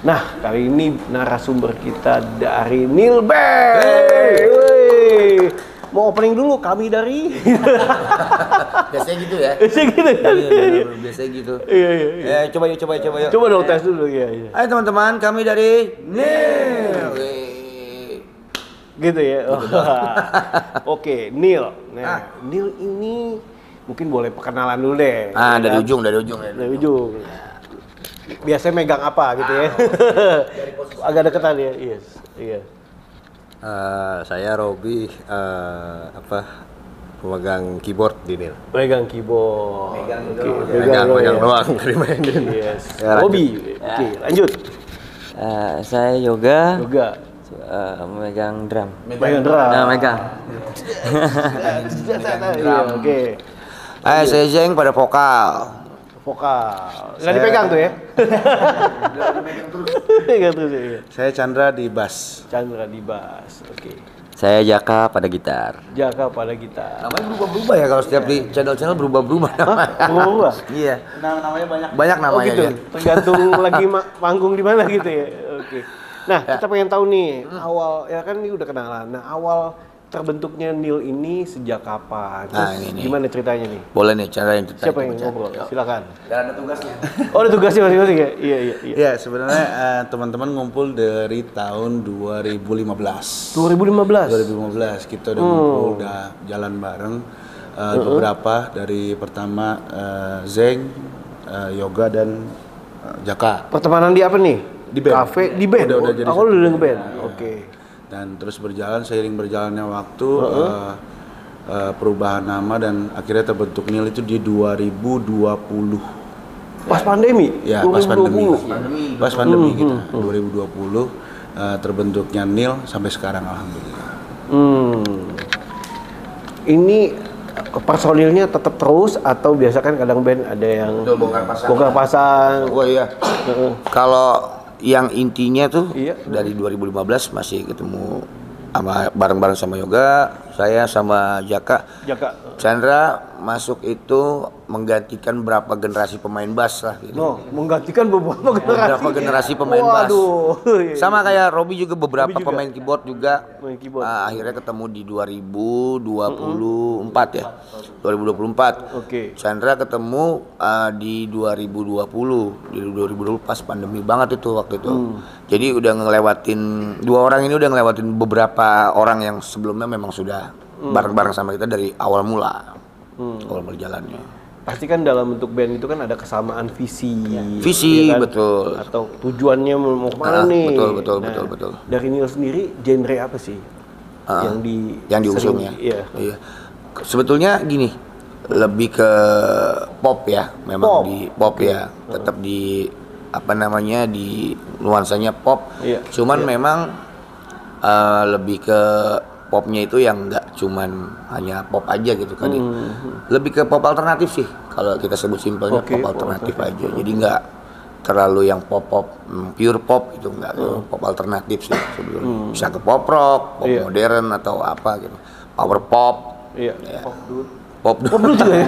Nah, kali ini narasumber kita dari Neil Band. Mau opening dulu, kami dari. Biasanya gitu ya. Biasanya gitu ya. Iya, biasanya gitu. Iya. Coba yuk. Coba dong tes dulu ya. Hai teman-teman, kami dari Neil. Gitu ya. Oke, Neil. Nah, Neil ini mungkin boleh perkenalan dulu deh. Dari ujung. Dari ujung. Biasanya megang apa gitu ya? Agak deketan ya. Iya. Saya Robi, pemegang keyboard di Neil. Megang keyboard. Megang doang, nggak dimainin. Yes. Ya, Robi. Oke, lanjut. Saya Yoga. Megang drum. Megang drum. Nah, megang. Iya, oke. Saya Zeng pada vokal. Nggak dipegang tuh ya? Pegang terus ya. Saya Chandra di bass. Chandra di bass. Oke. Saya Jaka pada gitar. Jaka pada gitar. Namanya berubah-berubah ya kalau setiap di channel berubah-berubah namanya. Berubah? Iya. Namanya banyak. Banyak namanya. Oh gitu. Ya. Tergantung lagi manggung di mana gitu ya. Oke. Nah, kita pengen tahu nih awal ya kan ini udah kenalan. Nah, awal terbentuknya Neil ini sejak kapan? Terus ini. gimana ceritanya nih? Boleh nih cara yang cerita. Siapa yang ngobrol? Silakan. Dan ada tugasnya. Oh, ada tugasnya masing-masing ya? Iya. Ya, sebenarnya teman-teman ngumpul dari tahun 2015. 2015 kita udah ngumpul, udah jalan bareng. Beberapa dari pertama Zeng, Yoga dan Jaka. Pertemanan di apa nih? Di band. Cafe, di band. Udah jadi aku satu udah band. nge-band. Oke. Dan terus seiring berjalannya waktu perubahan nama dan akhirnya terbentuk Neil itu di 2020. Pas pandemi? Ya, 2020. pas pandemi gitu. 2020 terbentuknya Neil sampai sekarang alhamdulillah. Ini personilnya tetap terus atau biasa kan kadang band ada yang bongkar pasang. Oh iya. Kalau yang intinya tuh Iya. dari 2015 masih ketemu sama bareng-bareng sama Yoga, saya sama Jaka. Chandra masuk itu menggantikan berapa generasi pemain bass lah gitu. No, menggantikan beberapa Generasi pemain bass. Waduh. Sama kayak Robi juga beberapa Robi juga. pemain keyboard juga. Main keyboard. Akhirnya ketemu di 2024 ya. 2024. Oke. Chandra ketemu di 2020. Di 2020 pas pandemi banget itu waktu itu. Jadi udah ngelewatin dua orang ini udah ngelewatin beberapa orang yang sebelumnya memang sudah bareng-bareng sama kita dari awal mula. Awal berjalannya. Pasti kan dalam bentuk band itu kan ada kesamaan visi. Visi, ya kan? betul. Atau tujuannya mau kemana nih? Betul. Dari Neil sendiri genre apa sih yang diusung ya? Iya. Sebetulnya gini, lebih ke pop ya, memang di pop ya, tetap di di nuansanya pop. Iya. Cuman memang lebih ke popnya itu yang nggak cuman hanya pop aja gitu kan. Lebih ke pop alternatif sih kalau kita sebut simpelnya, pop alternatif aja. Jadi nggak terlalu yang pop pure pop itu nggak, pop alternatif sih sebetulnya. Bisa ke pop rock, pop modern atau apa gitu, power pop. Iya. Ya. Pop dut juga ya.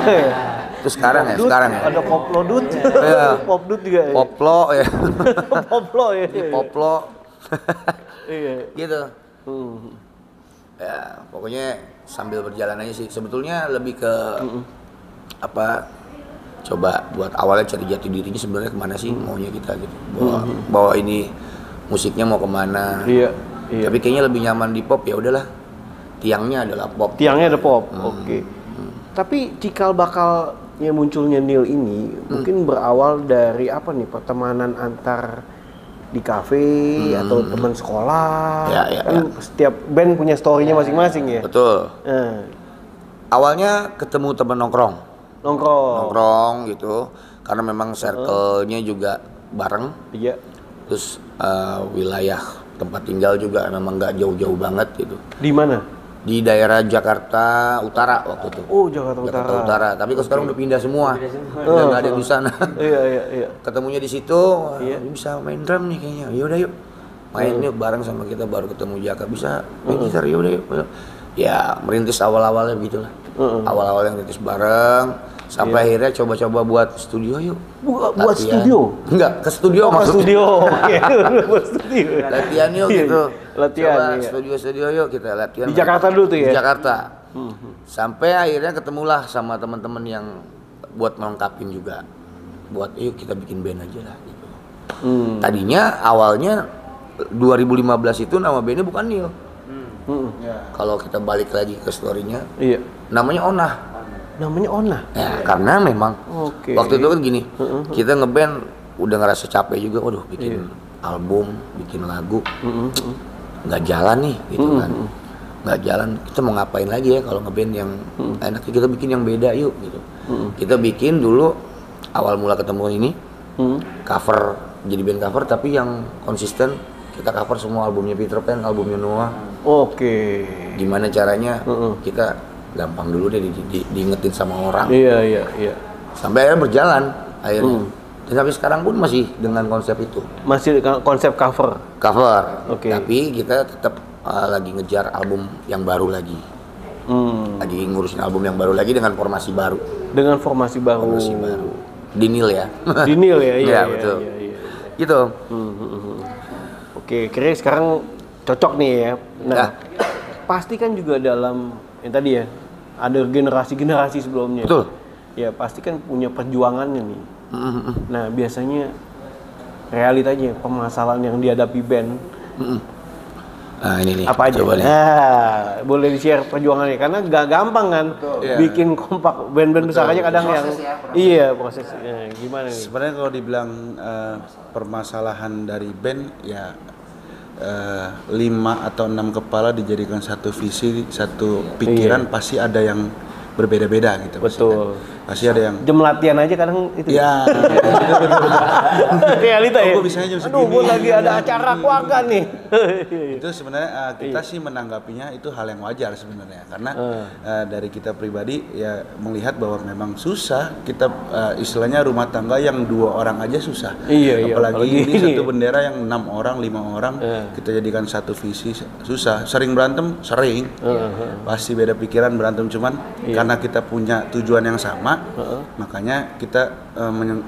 Itu sekarang ya. Ada poplo dut. Pop dut juga ya. Poplo ya. Poplo ya. Poplo. Iya. Gitu. Ya, pokoknya sambil berjalan aja sih. Sebetulnya lebih ke coba buat awalnya cari jati dirinya sebenarnya kemana sih maunya kita gitu. Bahwa ini musiknya mau kemana. Iya. Tapi kayaknya lebih nyaman di pop, ya udahlah. Tiangnya adalah pop. Tiangnya ada pop. Oke. Tapi cikal bakalnya munculnya Neil ini mungkin berawal dari apa nih, pertemanan antar di kafe atau teman sekolah. Kan setiap band punya story-nya masing-masing ya. Betul. Awalnya ketemu teman nongkrong gitu, karena memang circle-nya juga bareng. Iya. Terus wilayah tempat tinggal juga memang nggak jauh-jauh banget gitu. Di mana? Di daerah Jakarta Utara waktu itu. Oh, Jakarta Utara. Tapi kalau sekarang udah pindah semua. Udah nggak ada di sana. Iya. Ketemunya di situ, ini bisa main drum nih kayaknya. Yaudah yuk. Main yuk bareng sama kita, baru ketemu Jaka, bisa main gitar, yaudah yuk. Ya, merintis awal-awalnya begitulah. Awal-awalnya merintis bareng. Sampai akhirnya coba-coba buat studio yuk. Buat Latihan. studio? Enggak, ke studio Ke maksudnya. studio. Oke, buat studio. Latihan yuk gitu. Latihan, Coba iya. studio yuk kita latihan. Di Jakarta dulu tuh ya? Di Jakarta. Sampai akhirnya ketemulah sama teman-teman yang buat melengkapin juga. Buat yuk kita bikin band aja lah gitu. Tadinya awalnya 2015 itu nama bandnya bukan Nil. Kalau kita balik lagi ke story-nya, Iya. namanya Onah. Namanya Ona. Ya karena memang Oke. waktu itu kan gini, kita ngeband udah ngerasa capek juga, waduh bikin album, bikin lagu, nggak jalan nih gitu kan, nggak jalan. Kita mau ngapain lagi ya kalau ngeband yang enaknya kita bikin yang beda yuk gitu. Kita bikin dulu awal mula ketemu ini cover, jadi band cover tapi yang konsisten. Kita cover semua albumnya Peter Pan, albumnya Noah. Oke. Gimana caranya kita gampang dulu deh diingetin sama orang. Iya. Sampai akhirnya berjalan akhirnya. Dan sampai sekarang pun masih dengan konsep itu. Masih konsep cover. Cover. Oke. Tapi kita tetap lagi ngejar album yang baru lagi. Lagi ngurusin album yang baru lagi dengan formasi baru. Dengan formasi baru. Formasi baru. Dinil ya. Dinil ya, iya. betul. Iya. Gitu. Oke, kira sekarang cocok nih ya. Nah, pasti kan juga dalam yang tadi ya, ada generasi-generasi sebelumnya. Betul. Ya, pasti kan punya perjuangannya nih. Nah, biasanya realitanya permasalahan yang dihadapi band Nah ini nih. apa aja? Coba nih. Nah, boleh di-share perjuangannya karena gak gampang kan bikin kompak band-band besar aja kadang yang iya prosesnya gimana nih? Sebenarnya kalau dibilang permasalahan dari band ya 5 atau 6 kepala dijadikan satu visi, satu pikiran pasti ada yang berbeda-beda gitu. Betul. Pasti ada yang Jam latihan aja kadang itu. ya Realita ya. gua bisanya jam Aduh, gue segini. lagi ada acara keluarga nih. itu sebenarnya kita sih menanggapinya itu hal yang wajar sebenarnya karena dari kita pribadi ya melihat bahwa memang susah kita istilahnya rumah tangga yang 2 orang aja susah. Iya, apalagi ini ini. satu bendera yang 6 orang 5 orang kita jadikan satu visi susah. Sering berantem sering pasti beda pikiran berantem cuman karena kita punya tujuan yang sama makanya kita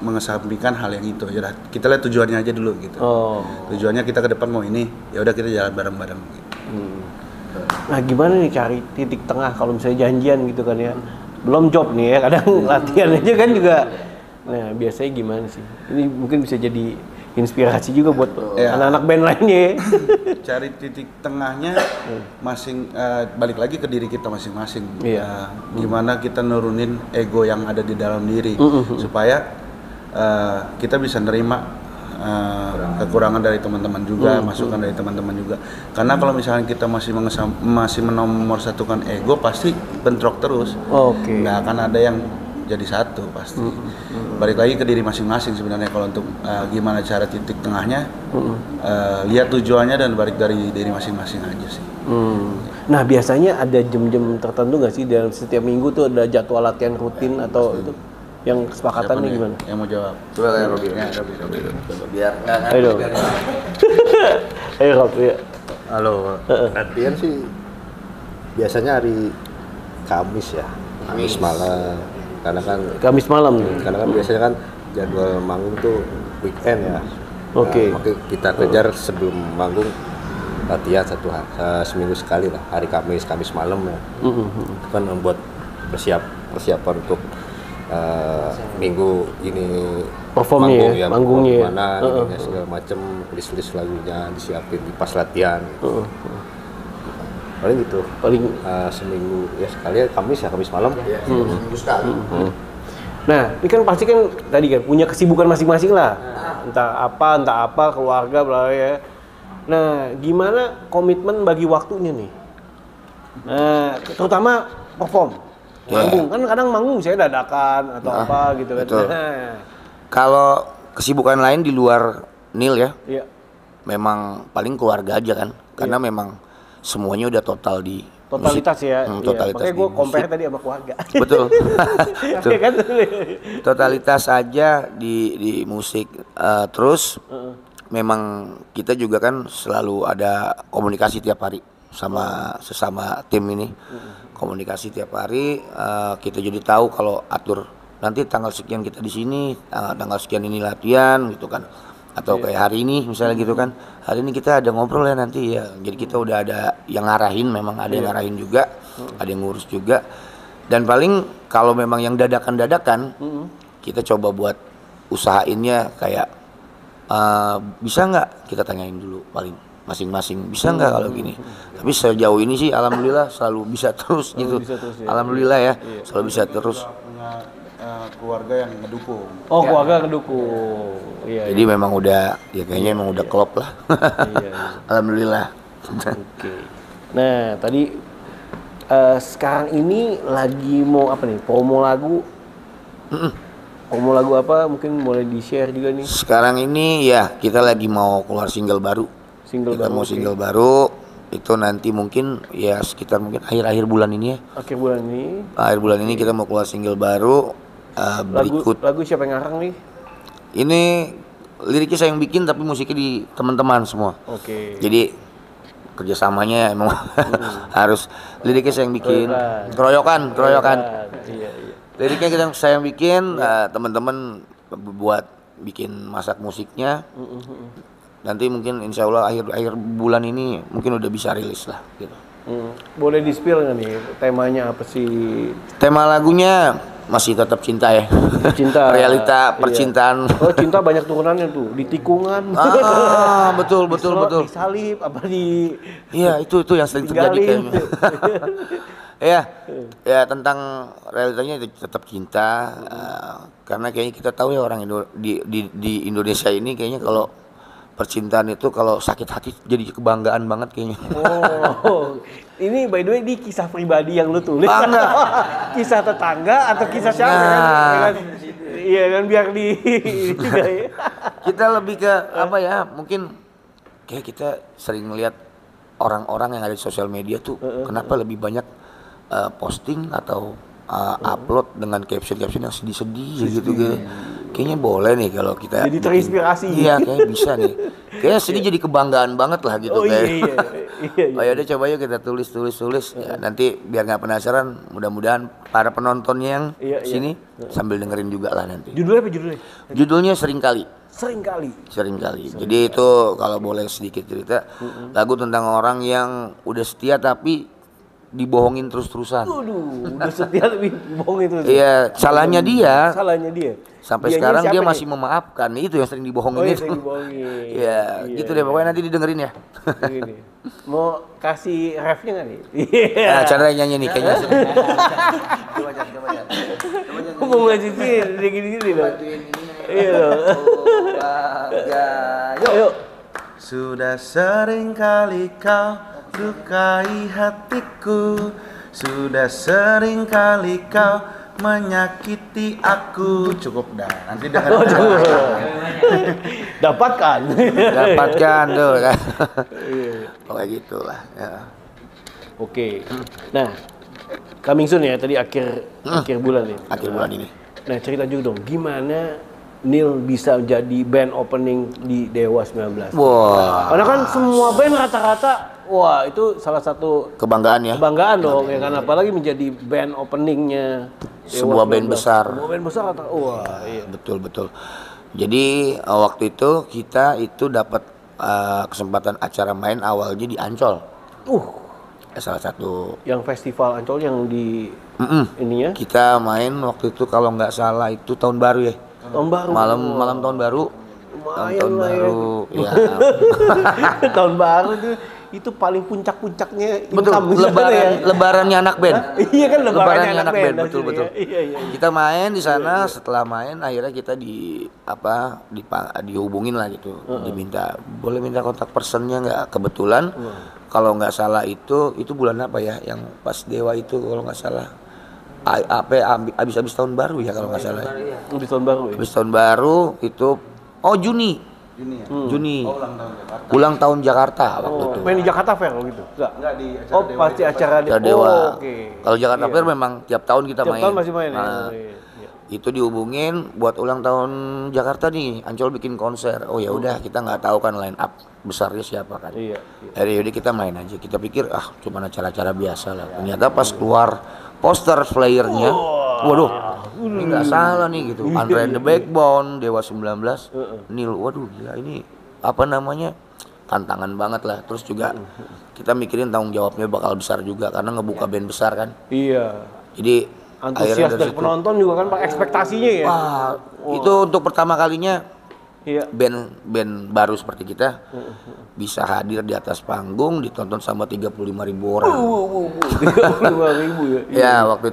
mengesampingkan hal yang itu aja. Kita lihat tujuannya aja dulu gitu. Tujuannya kita ke depan mau ini, ya udah kita jalan bareng-bareng gitu. Nah, gimana nih cari titik tengah kalau misalnya janjian gitu kan ya. Belum job nih ya, kadang latihan aja kan juga. Nah, biasanya gimana sih? Ini mungkin bisa jadi inspirasi juga buat anak-anak band lainnya ya. Cari titik tengahnya balik lagi ke diri kita masing-masing. Gimana kita nurunin ego yang ada di dalam diri supaya kita bisa nerima kekurangan dari teman-teman juga, masukan dari teman-teman juga. Karena kalau misalnya kita masih menomorsatukan ego pasti bentrok terus. Nggak akan ada yang jadi satu pasti. Balik lagi ke diri masing-masing sebenarnya kalau untuk gimana cara titik tengahnya, lihat tujuannya dan balik dari diri masing-masing aja sih. Nah, biasanya ada jam-jam tertentu nggak sih dalam setiap minggu tuh ada jadwal latihan rutin atau itu yang kesepakatannya gimana? Yang mau jawab? Coba kayak Robi. Coba biar nggak Ayo dong. Ayo Rob, ya. Halo, latihan sih biasanya hari Kamis ya, Kamis malam. Karena kan Kamis malam tuh. karena kan biasanya kan jadwal manggung tuh weekend ya. Oke. Oke, kita kejar sebelum manggung latihan seminggu sekali lah, hari Kamis malam ya. Itu kan membuat persiapan untuk minggu ini Performnya ya, manggungnya ya. mana ininya segala macam, list lagunya disiapin di pas latihan. Paling gitu. Paling Seminggu ya sekali Kamis malam. Seminggu sekali. Nah, ini kan pasti kan tadi kan punya kesibukan masing-masing lah. Entah apa keluarga bla ya. Nah, gimana komitmen bagi waktunya nih? Nah, terutama perform. Manggung, kan kadang manggung saya dadakan atau apa gitu kan. Betul. Kalau kesibukan lain di luar Nil ya, memang paling keluarga aja kan. Karena memang semuanya udah total di totalitas musik. ya. Totalitas makanya gue di compare musik. tadi sama keluarga. Betul. Iya kan? Totalitas aja di musik. Terus memang kita juga kan selalu ada komunikasi tiap hari sama sesama tim ini. Komunikasi tiap hari, kita jadi tahu kalau atur nanti tanggal sekian kita di sini, tanggal sekian ini latihan gitu kan. Atau kayak hari ini misalnya gitu kan, hari ini kita ada ngobrol ya nanti ya, jadi kita udah ada yang ngarahin, memang ada yang ngarahin juga, ada yang ngurus juga. Dan paling kalau memang yang dadakan kita coba buat usahainnya kayak bisa nggak, kita tanyain dulu paling masing-masing bisa nggak kalau gini. Tapi sejauh ini sih alhamdulillah selalu bisa terus gitu, alhamdulillah ya, selalu bisa terus. Keluarga yang ngedukung. Oh, keluarga ngedukung. Iya. Jadi memang udah, ya kayaknya memang udah klop lah. Iya. Alhamdulillah. Oke. Nah, tadi sekarang ini lagi mau apa nih? Promo lagu. Promo lagu apa? Mungkin boleh di-share juga nih. Sekarang ini ya kita lagi mau keluar single baru. Kita mau single baru. Itu nanti mungkin ya sekitar mungkin akhir-akhir bulan ini ya. Akhir bulan ini. Akhir bulan ini kita mau keluar single baru. Berikut. Lagu siapa yang ngarang nih? Ini liriknya saya yang bikin tapi musiknya di teman-teman semua. Oke. Jadi kerjasamanya emang harus liriknya saya yang bikin. Keroyokan. Iya. Liriknya saya yang bikin, teman-teman buat bikin masak musiknya. Nanti mungkin insya Allah akhir bulan ini mungkin udah bisa rilis lah gitu. Boleh di-spill nggak nih temanya apa sih? Tema lagunya masih tetap cinta ya. Cinta. Realita percintaan. Oh, cinta banyak turunannya tuh, di tikungan. Betul. Di salib apa di. Iya, itu yang sering terjadi kayaknya. Ya tentang realitanya itu tetap cinta. Karena kayaknya kita tahu ya orang di Indonesia ini kayaknya kalau percintaan itu kalau sakit hati jadi kebanggaan banget kayaknya. Oh, ini by the way di kisah pribadi yang lu tulis. Kisah tetangga atau kisah siapa? Iya kan biar di. Kita lebih ke apa ya? Mungkin kayak kita sering melihat orang-orang yang ada di sosial media tuh kenapa lebih banyak posting atau upload dengan caption yang sedih-sedih gitu. Kayaknya boleh nih kalau kita jadi terinspirasi. Iya, kayaknya bisa nih. Kayaknya sedih jadi kebanggaan banget lah gitu. Iya. Oh ya udah coba yuk kita tulis. Ya, nanti biar nggak penasaran, mudah-mudahan para penontonnya yang sini sambil dengerin juga lah nanti. Judulnya apa judulnya? Judulnya Seringkali. Seringkali. Jadi itu kalau boleh sedikit cerita, lagu tentang orang yang udah setia tapi dibohongin terus-terusan. Udah setia tapi dibohongin terus. Iya, salahnya dia. Sampai sekarang dia masih memaafkan. Itu yang sering dibohongin itu. Iya, gitu deh pokoknya nanti didengerin ya. Mau kasih refnya nggak nih? Nah, cara nyanyi nih kayaknya. Coba mau ngaji sih, gini loh. Iya. Yuk. Sudah sering kali kau lukai hatiku, sudah sering kali kau menyakiti aku. Cukup dah, nanti dengerin. Dapatkan tuh kan. Kayak gitulah ya. Oke. Nah, coming soon ya, tadi akhir bulan nih. Akhir bulan ini. Nah, cerita juga dong gimana Neil bisa jadi band opening di Dewa 19. Wah. Karena kan semua band rata-rata itu salah satu kebanggaan ya. Kebanggaan dong, ya kan, apalagi menjadi band openingnya sebuah band besar. Sebuah band besar iya. Betul. Jadi waktu itu kita itu dapat kesempatan acara main awalnya di Ancol. Salah satu yang festival Ancol yang di ininya. Kita main waktu itu kalau nggak salah itu tahun baru ya. Tahun baru. Malam tahun baru. Tahun baru. Ya. Tahun baru itu paling puncak-puncaknya betul, lebarannya anak band. Iya kan lebarannya anak band. Betul. Iya. Kita main di sana, setelah main akhirnya kita dihubungin lah gitu. Diminta boleh minta kontak personnya nggak? Kebetulan kalau nggak salah itu bulan apa ya yang pas Dewa itu kalau nggak salah habis tahun baru ya kalau nggak salah. Habis tahun baru ya? Habis tahun baru itu Juni. Ulang tahun Jakarta waktu itu. Main di Jakarta Fair gitu? Enggak di acara Dewa. Pasti acara Dewa. Okay. Kalau Jakarta Fair memang tiap tahun kita main. Tiap tahun masih main. Itu dihubungin buat ulang tahun Jakarta nih, Ancol bikin konser. Oh ya udah, kita nggak tahu kan line up besarnya siapa kan. Jadi kita main aja. Kita pikir cuma acara-acara biasa lah. Ternyata pas keluar poster flyernya, waduh, ini nggak salah nih gitu. Andre and the Backbone, Dewa 19, Neil, waduh gila ini apa namanya tantangan banget lah. Terus juga kita mikirin tanggung jawabnya bakal besar juga karena ngebuka band besar kan. Iya. Jadi antusias dari penonton juga kan Pak, ekspektasinya ya. Wah, itu untuk pertama kalinya iya. band baru seperti kita bisa hadir di atas panggung ditonton sama 35.000 orang. 35.000 ya. Ya waktu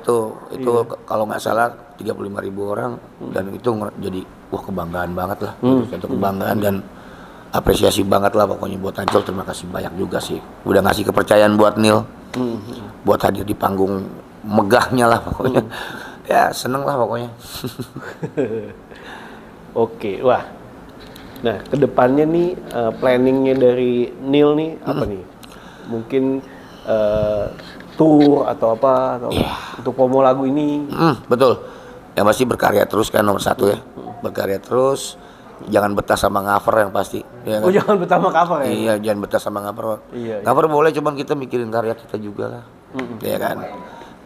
itu kalau nggak salah 35.000 orang dan itu jadi wah kebanggaan banget lah. Satu kebanggaan dan apresiasi banget lah pokoknya buat Ancol. Terima kasih banyak juga sih udah ngasih kepercayaan buat Neil buat hadir di panggung megahnya lah pokoknya. Ya seneng lah pokoknya. Oke, wah. Nah, kedepannya nih planningnya dari Neil nih apa nih? Mungkin tour atau apa atau untuk promo lagu ini? Betul. Yang pasti berkarya terus kan nomor satu ya. Berkarya terus. Jangan betah sama cover yang pasti. Ya kan? Oh jangan betah sama cover ya? Iya, jangan betah sama cover. Iya, Cover boleh, cuman kita mikirin karya kita juga lah. Ya kan.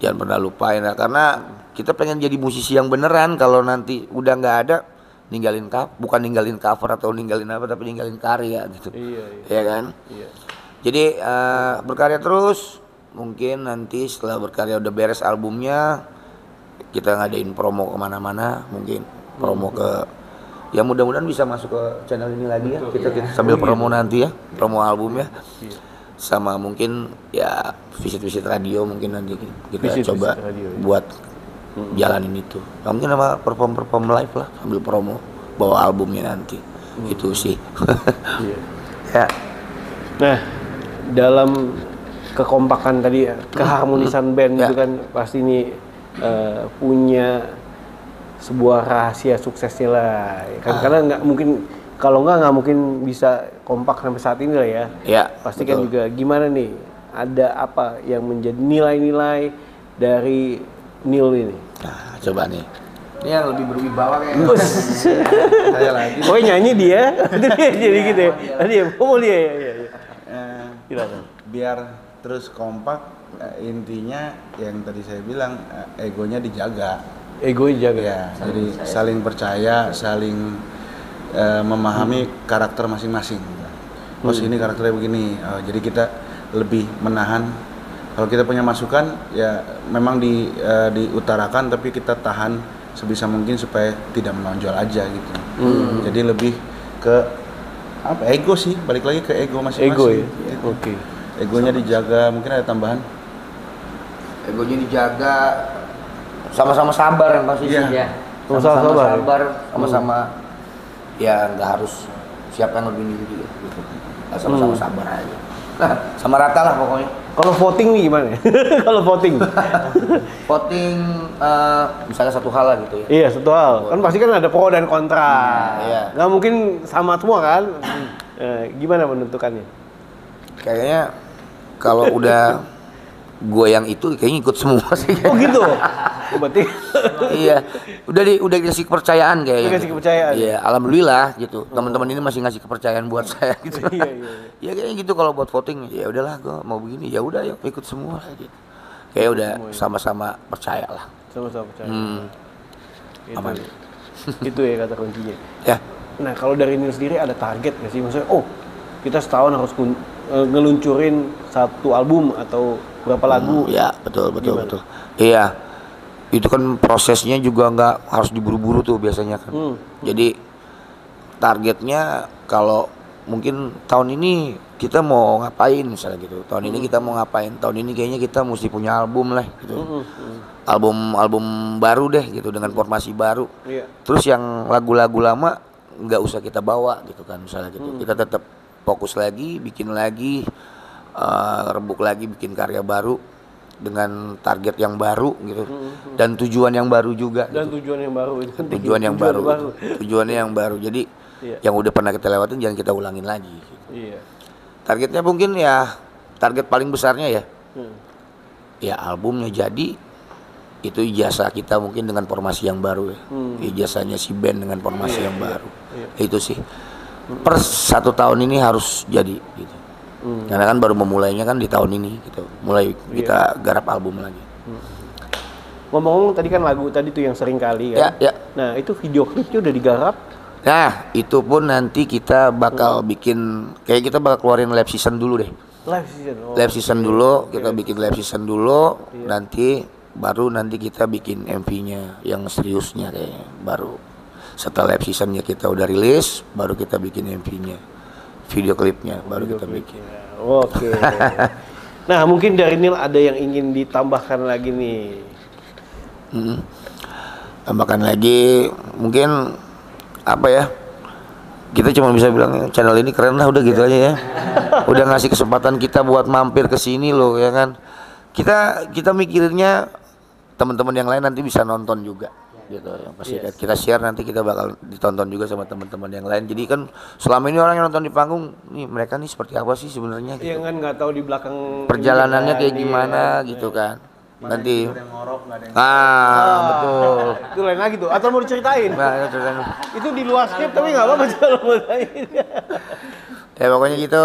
Jangan pernah lupain lah, karena kita pengen jadi musisi yang beneran. Kalau nanti udah nggak ada, bukan ninggalin cover atau ninggalin apa, tapi ninggalin karya gitu. Iya. Ya kan. Iya. Jadi berkarya terus. Mungkin nanti setelah berkarya udah beres albumnya, kita ngadain promo kemana-mana, mungkin promo ke ya mudah-mudahan bisa masuk ke channel ini lagi ya. Kita sambil promo nanti ya, promo albumnya. Sama mungkin ya visit radio mungkin nanti kita coba buat jalanin itu. Mungkin sama perform live lah sambil promo bawa albumnya nanti. Itu sih. Ya. Nah, dalam kekompakan tadi ya, keharmonisan band itu kan pasti ini punya sebuah rahasia suksesnya lah kan, karena nggak mungkin kalau nggak mungkin bisa kompak sampai saat ini lah ya. Ya pasti betul. Kan juga gimana nih, ada apa yang menjadi nilai-nilai dari Neil ini? Nah, coba nih ini yang lebih berwibawa kayaknya. Saya lagi. Oh nyanyi dia jadi gitu ya. Tadi ya mau dia ya. Biar terus kompak, intinya yang tadi saya bilang egonya dijaga. Ego jaga ya, jadi saling percaya, saling memahami karakter masing-masing. Oh ini karakternya begini, jadi kita lebih menahan. Kalau kita punya masukan ya memang diutarakan, tapi kita tahan sebisa mungkin supaya tidak menonjol aja gitu. Jadi lebih ke apa, ego sih, balik lagi ke ego masing-masing. Ego ya. Gitu. Oke. Egonya dijaga, mungkin ada tambahan. Egonya dijaga, sama-sama sabar yang pasti sih ya. Sama-sama sabar, sama-sama ya nggak harus siapa yang lebih tinggi gitu. Sama-sama sabar aja. Nah, sama rata lah pokoknya. Kalau voting nih gimana? Kalau voting? Voting misalnya satu hal lah gitu ya. Iya, satu hal. Kan pasti kan ada pro dan kontra. Iya. Nggak mungkin sama semua kan? Gimana menentukannya? Kayaknya kalau udah gue yang itu kayaknya ikut semua sih. Oh gitu. Berarti iya, udah dikasih kepercayaan kayaknya. Dikasih kepercayaan. Iya, alhamdulillah gitu. Teman-teman ini masih ngasih kepercayaan buat saya gitu. Iya. Ya kayaknya gitu kalau buat voting, ya udahlah gue mau begini, ya udah yuk ikut semua lah gitu. Kayak udah sama-sama percaya lah. Sama-sama percaya. Aman. Itu ya kata kuncinya. Ya. Nah, kalau dari Neil sendiri ada target nggak sih? Maksudnya, kita setahun harus ngeluncurin satu album atau berapa lagu? Ya, betul. Iya. Itu kan prosesnya juga nggak harus diburu-buru tuh biasanya kan. Jadi targetnya kalau mungkin tahun ini kita mau ngapain misalnya gitu. Tahun ini kita mau ngapain? Tahun ini kayaknya kita mesti punya album lah gitu. Album baru deh gitu dengan formasi baru. Iya. Terus yang lagu-lagu lama nggak usah kita bawa gitu kan misalnya gitu. Kita tetap fokus lagi, bikin lagi, rebuk lagi, bikin karya baru dengan target yang baru gitu dan tujuan yang baru juga. Dan gitu. Tujuannya yang baru. Jadi yang udah pernah kita lewatin jangan kita ulangin lagi. Gitu. Iya. Targetnya mungkin ya target paling besarnya ya, ya albumnya jadi itu ijazah kita mungkin dengan formasi yang baru ya. Ijazahnya si band dengan formasi yang baru. Itu sih. Per 1 tahun ini harus jadi gitu. Karena kan baru memulainya kan di tahun ini gitu. Mulai kita garap album lagi. Ngomong-ngomong tadi kan lagu tadi tuh yang sering kali kan. Ya. Nah, itu video klipnya udah digarap. Nah, itu pun nanti kita bakal bikin, kayak kita bakal keluarin live season dulu deh. Live season. Live season dulu, kita bikin live season dulu, nanti baru nanti kita bikin MV-nya yang seriusnya kayaknya baru. Setelah live seasonnya kita udah rilis, baru kita bikin MV-nya, video klipnya baru kita bikin. Oke. Nah, mungkin dari Nil ada yang ingin ditambahkan lagi nih. Tambahkan lagi, mungkin apa ya? Kita cuma bisa bilang channel ini keren lah, udah gitu aja ya. Udah ngasih kesempatan kita buat mampir ke sini loh, ya kan. Kita mikirinnya teman-teman yang lain nanti bisa nonton juga gitu. Yang pasti kita share, nanti kita bakal ditonton juga sama teman-teman yang lain. Jadi kan selama ini orang yang nonton di panggung, nih mereka nih seperti apa sih sebenarnya gitu. Yang kan nggak tahu di belakang perjalanannya kayak gimana gitu kan. Nanti betul. Itu lain lagi tuh. Atau mau diceritain? Nah, itu di luar skrip tapi nggak apa-apa kalau mau ceritain. Ya pokoknya gitu,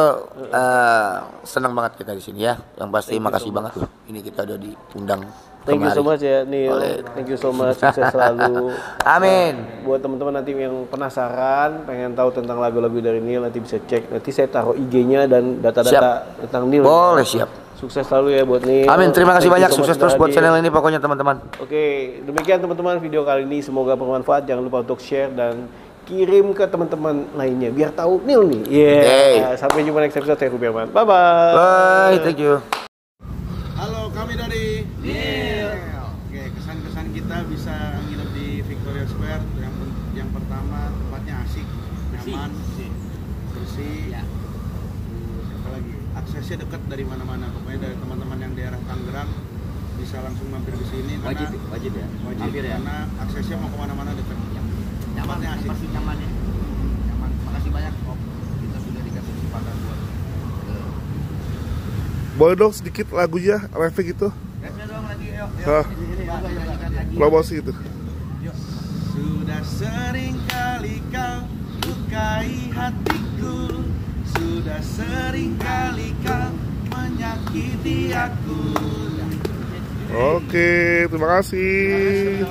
senang banget kita di sini ya. Yang pasti makasih banget loh. Ini kita udah diundang. Thank you so much ya Nil. Thank you so much, sukses selalu. Amin. Buat teman-teman nanti yang penasaran, pengen tahu tentang lagu-lagu dari Nil, nanti bisa cek. Nanti saya taruh IG-nya dan data-data tentang Nil. Boleh, siap. Sukses selalu ya buat Nil. Amin, terima kasih banyak. Sukses terus buat channel ini pokoknya teman-teman. Oke, demikian teman-teman video kali ini. Semoga bermanfaat. Jangan lupa untuk share dan kirim ke teman-teman lainnya biar tahu Nil nih. Sampai jumpa next episode. Saya Rupiaman. Bye-bye. Bye, thank you. Halo, kami dari Nil. Oke, kesan-kesan kita bisa nginep di Victoria Square. Yang pertama, tempatnya asik, nyaman, bersih. Terus apa lagi? Aksesnya dekat dari mana-mana. Pokoknya dari teman-teman yang daerah Tangerang bisa langsung mampir ke sini. Wajib ya? Wajib Mampir ya? karena aksesnya mau kemana-mana dekat. Tempatnya asik. Pasti nyaman ya. Nyaman. Makasih banyak Om. Kita sudah dikasih kesempatan buat Boleh dong sedikit lagunya, refnya gitu. Rapnya dong lagi, yuk. Hah? Promosi gitu. Sudah sering kali kau lukai hatiku, sudah sering kali kau menyakiti aku. Oke, terima kasih.